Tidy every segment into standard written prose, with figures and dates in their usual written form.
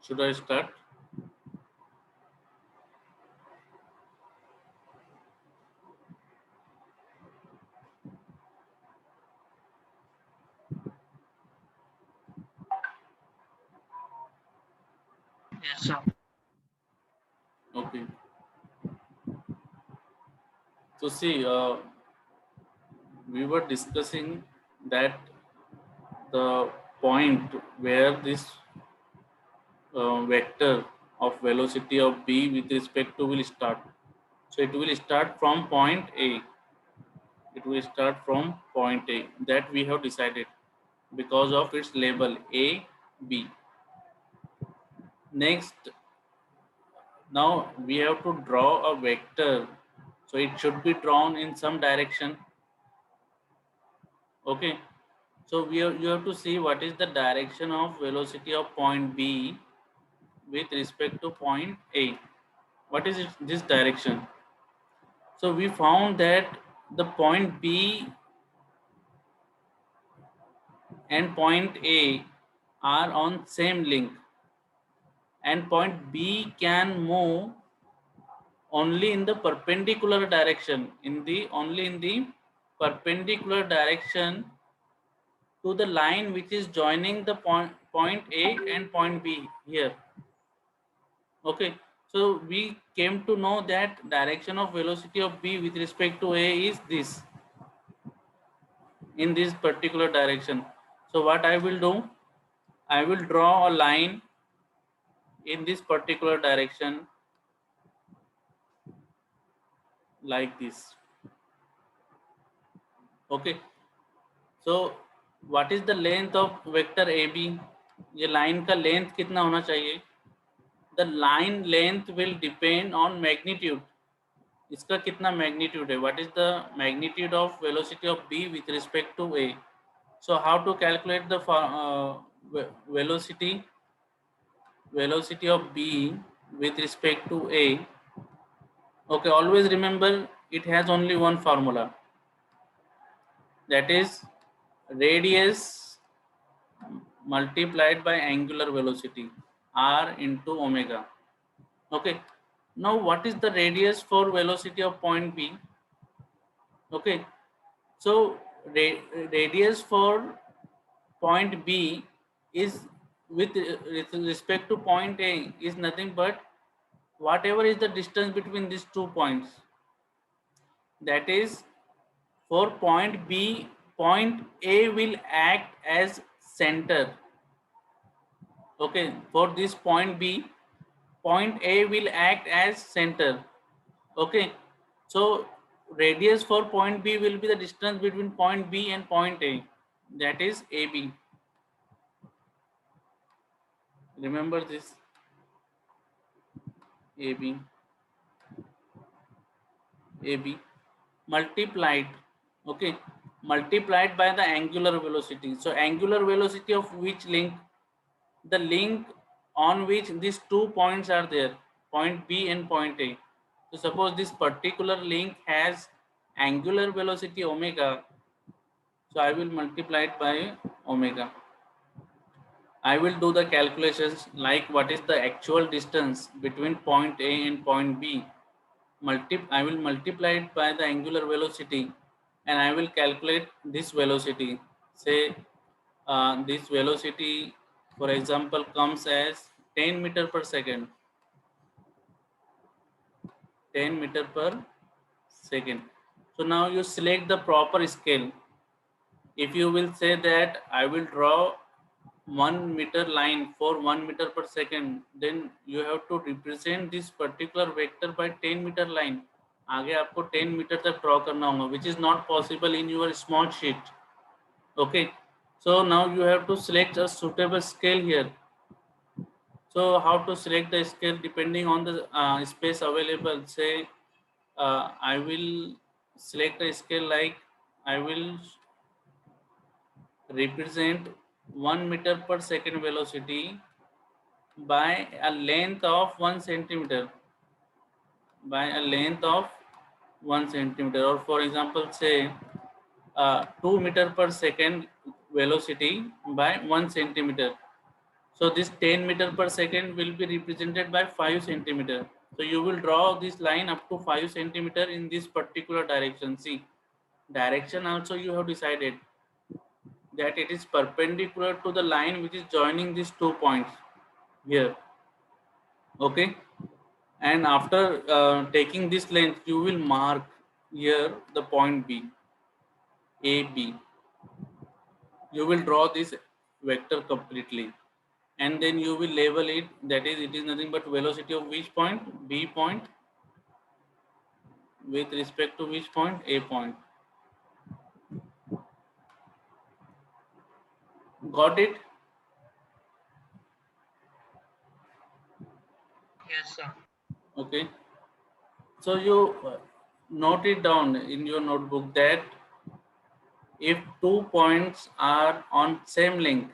Should I start? Yes, sir. Okay. So see, we were discussing that the point where this vector of velocity of b with respect to will start. So it will start from point A. It will start from point A that we have decided because of its label A, B. Next, now we have to draw a vector. So it should be drawn in some direction. Okay. So you have to see what is the direction of velocity of point B with respect to point A. What is this direction? So we found that the point B and point A are on same link, and point B can move only in the perpendicular direction, only in the perpendicular direction to the line which is joining the point A and point B here. Okay, so we came to know that direction of velocity of B with respect to A is this, in this particular direction. So what I will do, I will draw a line in this particular direction like this. Okay, so what is the length of vector AB? ये line का length कितना होना चाहिए? The line length will depend on magnitude. इसका कितना magnitude है? What is the magnitude of velocity of B with respect to A? So how to calculate the velocity of B with respect to A? Okay, always remember it has only one formula, that is radius multiplied by angular velocity r into omega. Okay, now what is the radius for velocity of point B? Okay, so radius for point B is with respect to point A is nothing but whatever is the distance between these 2 points. That is, for point B, point A will act as center. Okay, for this point B, point A will act as center. Okay, so radius for point B will be the distance between point B and point A, that is AB. Remember this, AB, AB multiplied, okay, multiplied by the angular velocity. So angular velocity of which link? The link on which these 2 points are there, point B and point A. So suppose this particular link has angular velocity omega, so I will multiply it by omega. I will do the calculations like what is the actual distance between point A and point B. I will multiply it by the angular velocity and I will calculate this velocity. Say this velocity, for example, comes as 10 meter per second. 10 meter per second. So now you select the proper scale. If you will say that I will draw 1 meter line for 1 meter per second, then you have to represent this particular vector by 10 meter line. आगे आपको 10 metre तक draw करना होगा, which is not possible in your small sheet. Okay, so now you have to select a suitable scale here. So how to select the scale? Depending on the space available, say I will select a scale like I will represent 1 meter per second velocity by a length of 1 centimeter, by a length of 1 centimeter, or for example say 2 meter per second velocity by 1 centimeter. So this 10 meter per second will be represented by 5 centimeter. So you will draw this line up to 5 centimeter in this particular direction. See, direction also you have decided that it is perpendicular to the line which is joining these 2 points here. Okay, and after taking this length, you will mark here the point B, A, B. You will draw this vector completely, and then you will label it. That is, it is nothing but velocity of which point? B point with respect to which point? A point. Got it? Yes, sir. Okay. So you note it down in your notebook that if 2 points are on same length,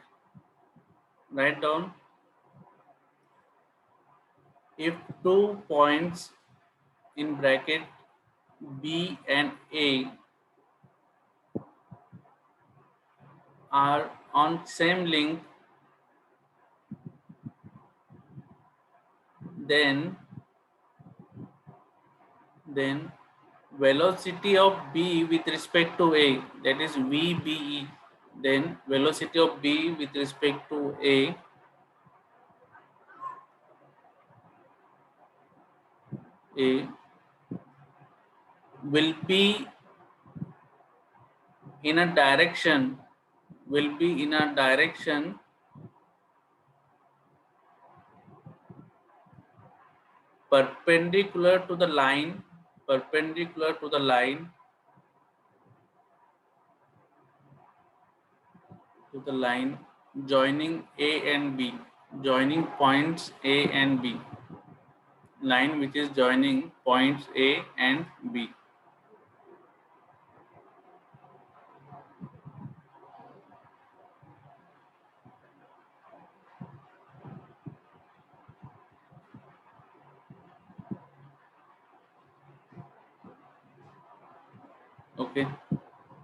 write down, if 2 points in bracket B and A are on same length, then then velocity of B with respect to A, that is VBE, then velocity of B with respect to A will be in a direction, will be in a direction perpendicular to the line, perpendicular to the line, to the line joining A and B, joining points A and B, line which is joining points A and B. Okay,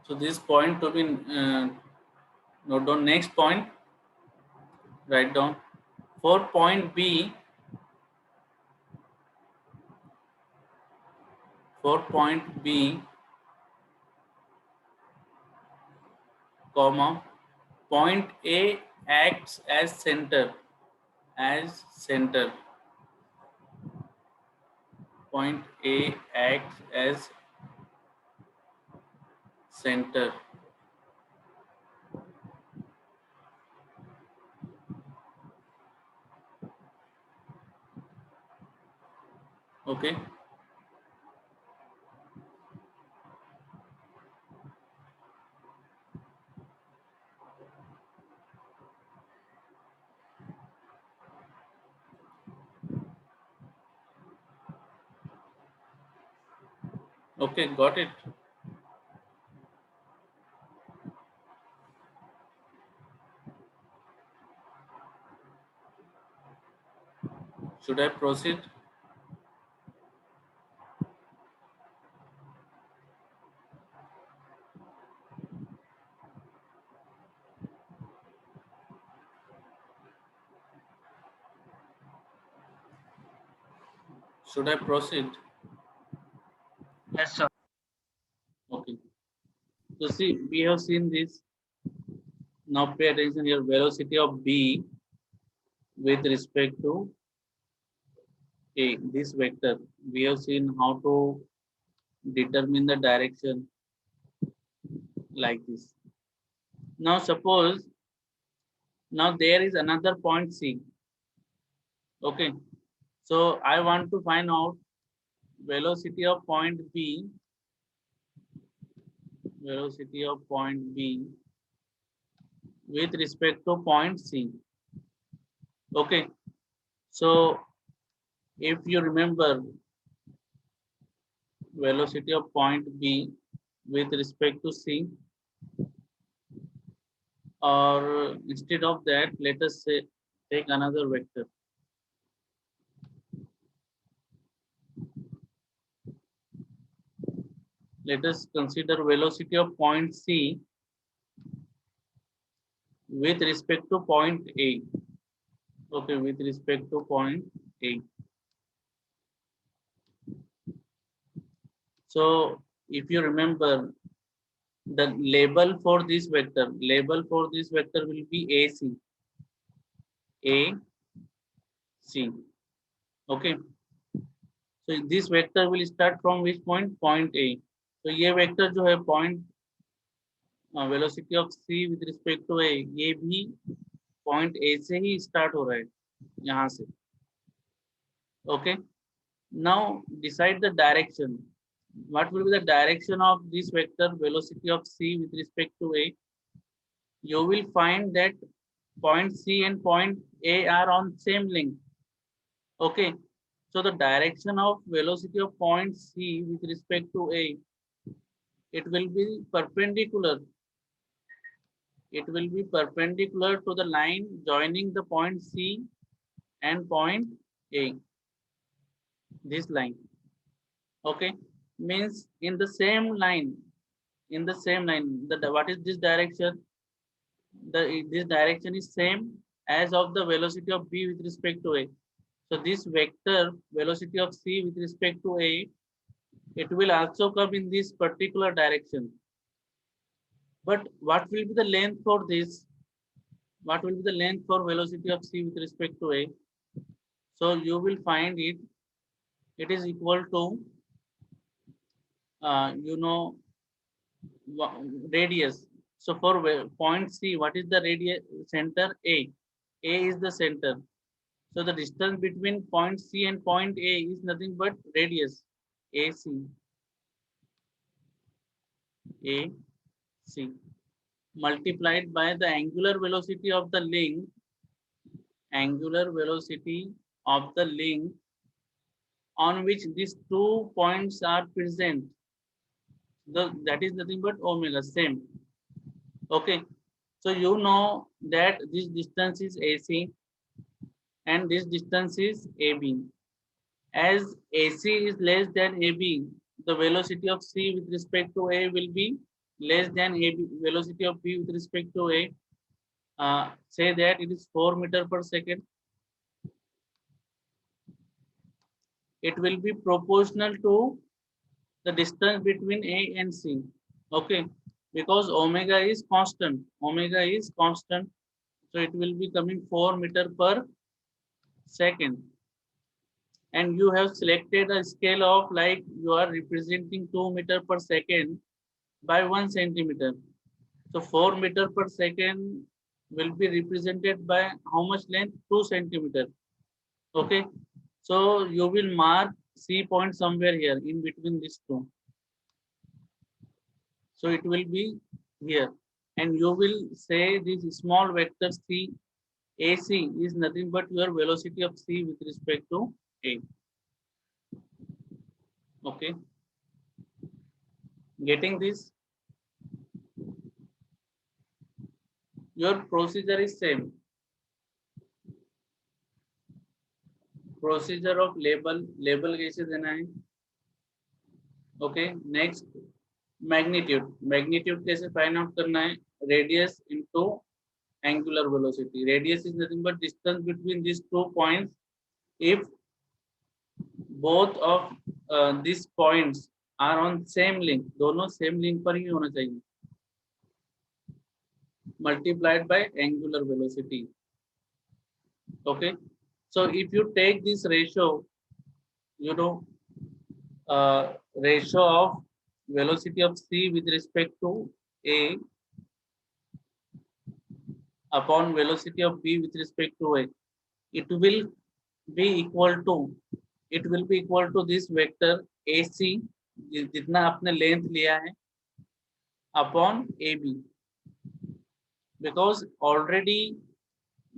so this point to be note down. Next point, write down for point B, for point B, comma, point A acts as center, as center. Point A acts as center. Okay. Okay, got it. Should I proceed? Should I proceed? Yes, sir. Okay. So see, we have seen this. Now pay attention here. Velocity of B with respect to A, this vector. We have seen how to determine the direction like this. Now suppose, now there is another point C. Okay. So I want to find out velocity of point B, velocity of point B with respect to point C. Okay. So if you remember, velocity of point B with respect to C, or instead of that, let us say take another vector. Let us consider velocity of point C with respect to point A. Okay, with respect to point A. So if you remember, the label for this vector will be AC. AC. Okay. So this vector will start from which point? Point A. So ये vector जो है point velocity of C with respect to A, ये भी point A से ही start हो रहा है यहाँ से. Okay. Now decide the direction. What will be the direction of this vector velocity of C with respect to A? You will find that point C and point A are on same length. Okay. So the direction of velocity of point C with respect to A, it will be perpendicular. It will be perpendicular to the line joining the point C and point A. This line. Okay. Means in the same line. In the same line. What is this direction? This direction is same as of the velocity of B with respect to A. So this vector velocity of C with respect to A, it will also come in this particular direction. But what will be the length for this? What will be the length for velocity of C with respect to A? So you will find it is equal to you know radius. So for point C, what is the radius center? A. A is the center. So the distance between point C and point A is nothing but radius. AC. AC multiplied by the angular velocity of the link, on which these 2 points are present. That is nothing but omega, same. Okay. So you know that this distance is AC and this distance is AB. As AC is less than AB, the velocity of C with respect to A will be less than AB, velocity of B with respect to A. Say that it is 4 meter per second. It will be proportional to the distance between A and C. Okay, because omega is constant. So it will be coming 4 meter per second. And you have selected a scale of like you are representing 2 meter per second by 1 centimeter. So 4 meter per second will be represented by how much length? 2 centimeter. Okay. So you will mark C point somewhere here in between these two. So it will be here. And you will say this small vector C AC is nothing but your velocity of C with respect to A. Okay. Getting this? Your procedure is same. Procedure of label कैसे देना है? Okay. Next, magnitude कैसे find out करना है? Radius into angular velocity. Radius is nothing but distance between these 2 points. If both of these points are on same length, दोनों same length पर ही होना चाहिए. Multiplied by angular velocity. Okay. So if you take this ratio, you know, ratio of velocity of C with respect to A upon velocity of B with respect to A, it will be equal to this vector AC जितना आपने length लिया है upon AB, because already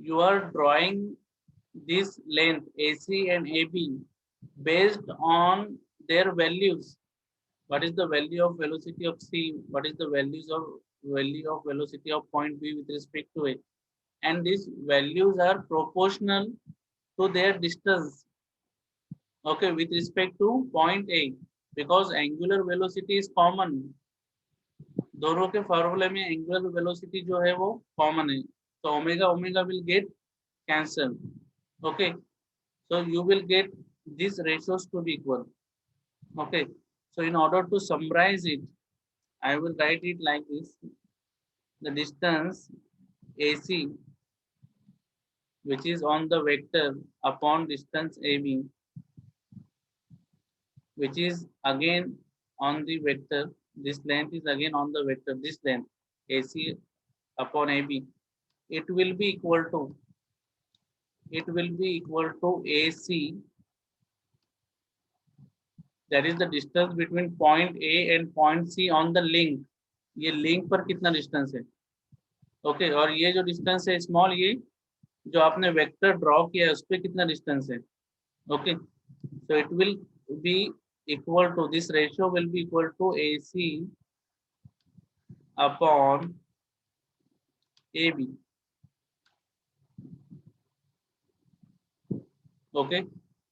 you are drawing this length AC and AB based on their values. What is the value of velocity of C? What is the value of velocity of point B with respect to A? And these values are proportional to their distance. Okay, with respect to point A, because angular velocity is common. दोनों के फॉर्मूले में angular velocity जो है वो common है, तो omega omega will get cancel. Okay, so you will get these ratios to be equal. Okay, so in order to summarize it, I will write it like this: the distance AC, which is on the vector, upon distance AB, which is again on the vector. This length is again on the vector. This length AC upon AB, it will be equal to AC, that is the distance between point A and point C on the link. ये link पर कितना distance है? Okay, और ये जो distance है small, ये जो आपने वेक्टर ड्रॉ किया है उस पर कितना डिस्टेंस है? Okay, so it will be equal to, this ratio will be equal to AC upon AB. Okay,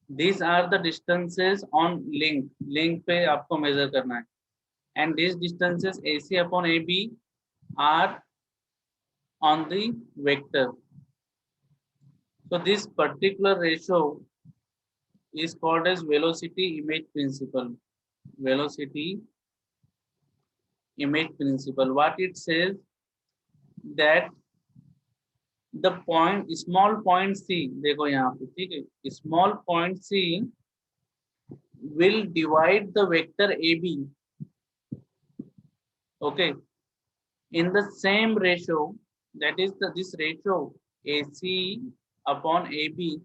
these are the distances on link पे आपको measure करना है, and these distances AC upon AB are on the vector. So this particular ratio is called as velocity image principle. Velocity image principle. What it says, that the point, small point C, देखो यहाँ पे, ठीक है, small point C will divide the vector AB. Okay, in the same ratio, that is this ratio AC upon AB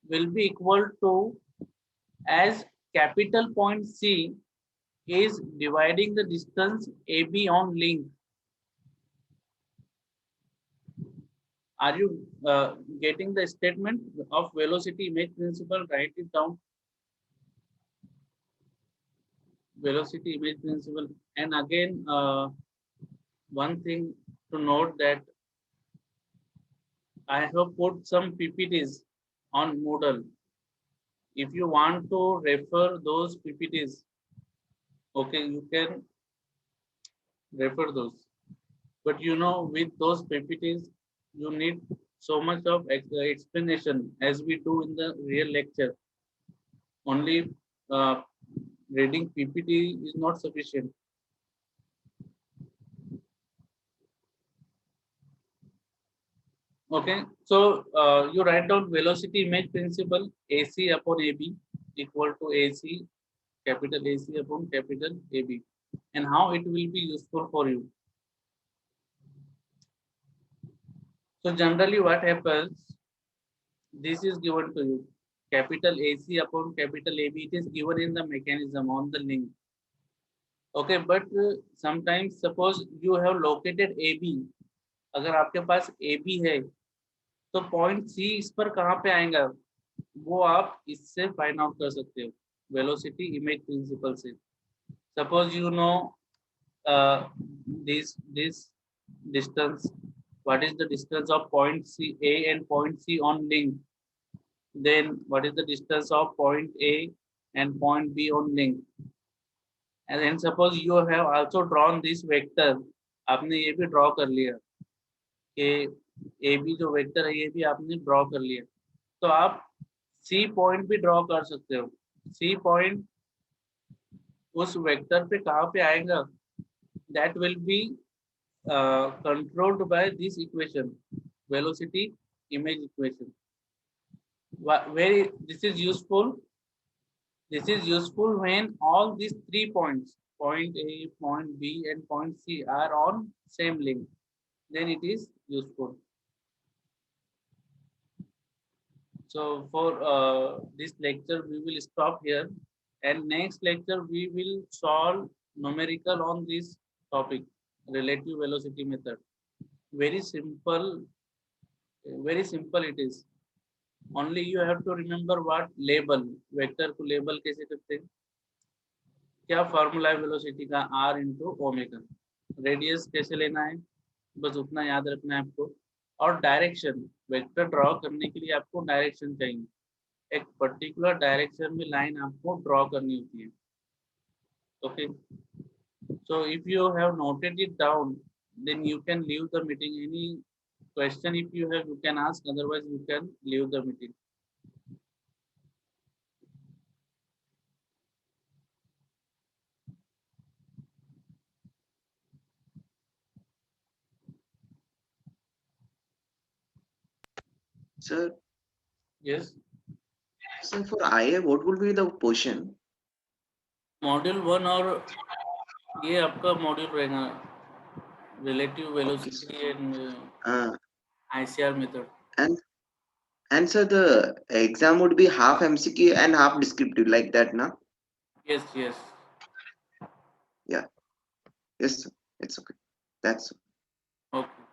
will be equal to, as capital point C is dividing the distance AB on link. Are you getting the statement of velocity image principle? Write it down. Velocity image principle. And again, one thing to note, that I have put some PPTs on Moodle. If you want to refer those PPTs, okay, you can refer those. But you know, with those PPTs, you need so much of explanation as we do in the real lecture. Only reading PPT is not sufficient. Okay, so you write down velocity image principle, AC upon AB equal to AC, capital AC upon capital AB, and how it will be useful for you. So generally what happens, this is given to you, capital AC upon capital AB, it is given in the mechanism on the link. Okay, but sometimes suppose you have located AB, अगर आपके पास AB है, तो point सी इस पर कहाँ पे आएगा, वो आप इससे फाइंड आउट कर सकते हो वेलोसिटी इमेज प्रिंसिपल से. Suppose you know this distance, what is the distance of point C A and point C on link, then what is the distance of point A and point B on link, and then suppose you have also drawn this vector, आपने ये भी draw कर लिया कि A B जो vector है ये भी आपने ड्रॉ कर लिया, तो आप सी पॉइंट भी ड्रॉ कर सकते हो. सी पॉइंट उस वेक्टर पे कहाँ पे आएगा, that will be controlled by this equation, velocity image equation. Where this is useful, this is useful when all these 3 points, point A, point B and point C are on same link, then it is useful. So for this lecture we will stop here, and next lecture we will solve numerical on this topic, relative velocity method. Very simple, very simple it is. Only you have to remember what label, vector को label कैसे करते हैं, क्या formula है velocity का, r into omega, radius कैसे लेना है, बस उतना याद रखना है आपको. और डायरेक्शन, वेक्टर ड्रॉ करने के लिए आपको डायरेक्शन चाहिए, एक पर्टिकुलर डायरेक्शन में लाइन आपको ड्रॉ करनी होती है. Okay, so if you have noted it down, then you can leave the meeting any question if you have, you can ask. Otherwise, you can leave the meeting. Sir, Yes. sir, for IA, what would be the portion? Module 1 और ये आपका module रहेगा relative Okay, sir. velocity and Uh, ICR method. and and sir, the exam would be half MCQ and half descriptive, like that, na? Yes, yes. Yeah. Yes, sir. It's okay. That's Okay.